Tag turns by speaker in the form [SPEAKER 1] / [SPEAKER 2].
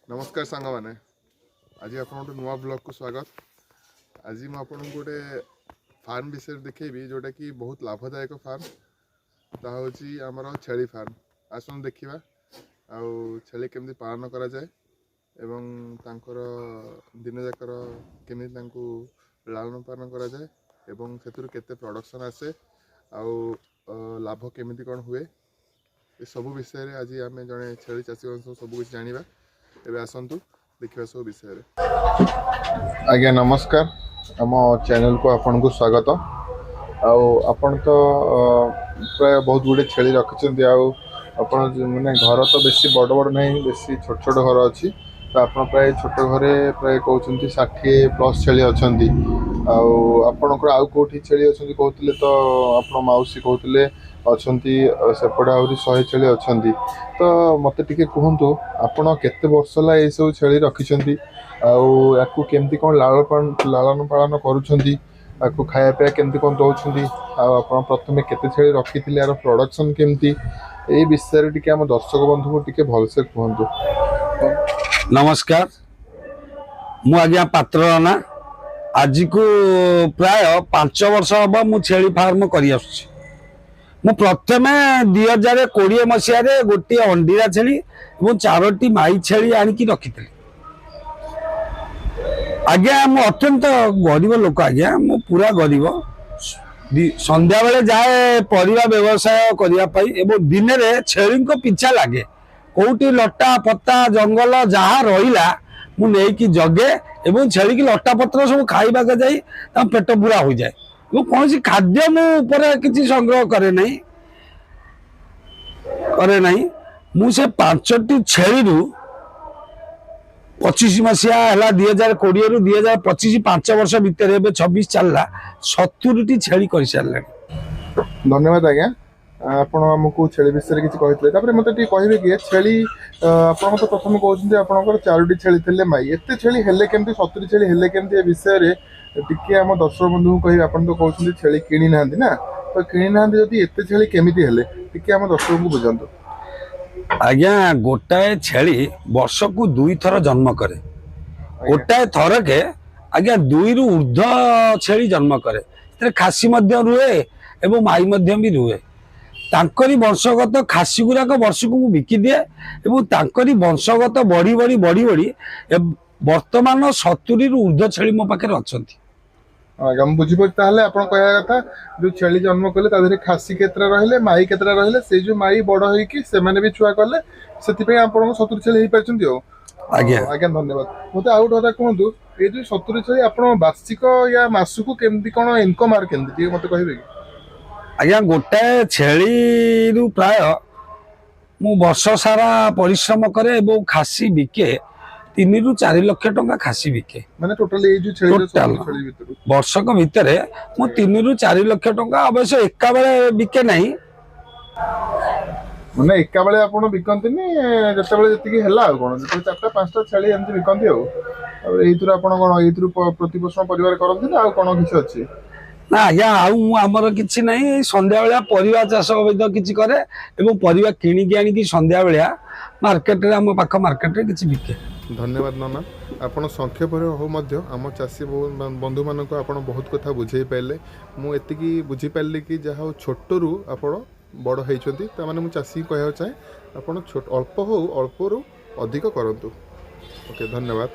[SPEAKER 1] नमस्कार सांग मैंने आज आप नुआ ब्लॉग को स्वागत। आज मुझे गोटे फार्म विषय देखेबी जोटा कि बहुत लाभदायक फार्म ताहूँ आमर छेली फार्म। आसन देखा छेली केमती पालन करा जाए एवं तांकर दिन जाकर केमी लालन पालन करा जाए एवं से केते प्रोडक्शन आसे लाभ केमिति कौन हुए ये सब विषय रे आज आम जड़े छेली चाषी सब कुछ जाना। एबे आसतु देखा सब विषय रे। आज्ञा नमस्कार आम चैनल को आपन को स्वागत। आपण तो प्राय बहुत गुड़े छेली रखिंट माने घर तो बेसी बड़ बड़ नहीं बेसी छोट छोट घर अच्छी तो आप प्राय छोट घरे प्राय कहते 60+ छेली अच्छा आपणकर आउ कौटी छेली अच्छा कहते तो आप मौसी कहते अच्छा सेपटे आहरी 100 छेली अच्छा तो मत टे कहतु आपण केते वर्ष ला ये सब छेली रखिंट या केमती कौन लालन पालन करूँ खाया पिया केमती कौन दौरान आप प्रथम केते छेली रखी यार प्रोडक्शन केमती ये विषय टे आम दर्शक बंधु को टे भलसे कहतु।
[SPEAKER 2] नमस्कार मु आज्ञा पात्र राणा आज को प्राय 5 वर्ष हम मु छेली फार्म करी आसुछि। मु प्रथम 2020 मसीह गोटे अंडीरा छेली और 4टी माई छेली आनिकी रखी। आज्ञा मु अत्यंत गरीब लोक आज्ञा मु पूरा गरीब संध्या बेले जाए परिवा व्यवसाय करने दिन में छेली को पिछा लगे कौटी लटा पत्ता जंगल जहाँ रहा मु नहीं जगे एवं छेली की लटा पत्र सब खाइबा के जाई पेट पूरा हो जाए कौन सी खाद्य मुझे किसी संग्रह करे नहीं मुझे 5टी छेली 25 मसीहा है 2020 रु 2025 5 वर्ष भितर 26 चलला 70टी छेली कर सारे।
[SPEAKER 1] धन्यवाद आज्ञा आपण आमको छेली विषय किसी कहते मत कहे कि छेली आप तो प्रथम कहते आपंकर 4टी छेली थे माई एत छेली हेले केमती 70 छेली हेले केमती विषय रे टिके आम दर्शक बंधु को कह आप तो कहते छेली किणी ना ना तो किणी ना जदि एत छेली केमती हेले टिके आम दर्शक को बुझातु।
[SPEAKER 2] आज्ञा गोटाए छेली वर्ष को 2 थर जन्म करे गोटाए थर के आज्ञा 2 रु ऊर्ध्व छेली जन्म करे खासी रुए एवं माई भी रुए तांकरी वंशगत खासी गुराक वर्ष को बिकी दिए एवं तांकरी वंशगत बढ़ी बढ़ी बढ़ी बढ़ी वर्तमान 70 रु ऊर्ध्व छेली मो पाखे अच्छा।
[SPEAKER 1] आज्ञा बुझीपार कह कथा जो छेली जन्म कले तादेह खासी केतरा रहिले माई केतरा रहिले से जो माई बड़ होइकी से माने भी छुआ कले से आपन 70 छेली हेई परछंती हो।
[SPEAKER 2] आज्ञा
[SPEAKER 1] आज्ञा धन्यवाद। मते आउट कथा कहतु ए जो 70 छेली आपन वार्षिक या मासुको केमती कोन इनकम आर केमती मते कहबे कि?
[SPEAKER 2] आज्ञा गोटाए छेली रु प्राय मु वर्ष सारा परिश्रम करे एवं खासी बिके 3 रु 4 लाख टंका खासी बिके
[SPEAKER 1] माने टोटल ए जो छेली
[SPEAKER 2] वर्षक भितर मु 3 रु 4 लाख टंका अवश्य एका बेले बिके नहीं
[SPEAKER 1] माने एका बेले आपण बिकंतीनी जते बेले जति हैला आ कोन जते 4टा 5टा छेली एमती बिकंती हो एइतुर आपण कोन एइतुर प्रतिपोषण परिवार करंती ना आ कोन किछ अछि
[SPEAKER 2] ना आज्ञा आमर किसी नहीं संध्या बेला परिवा चाष किसी करे एवं परिवा किणिकी आनिकी संध्या बेला मार्केट रे आम पाख मार्केट रे किसी बिके।
[SPEAKER 1] धन्यवाद नाना आपण संक्षेप हो आम चाषी बंधु मान आपण बहुत कथा बुझे पारे मु एतिकी बुझी पारे कि जहाँ छोटू आपण बड़ होती मु चाषी कह चाहे आप अल्प हो अल्प रु अधिक करंतु। ओके धन्यवाद।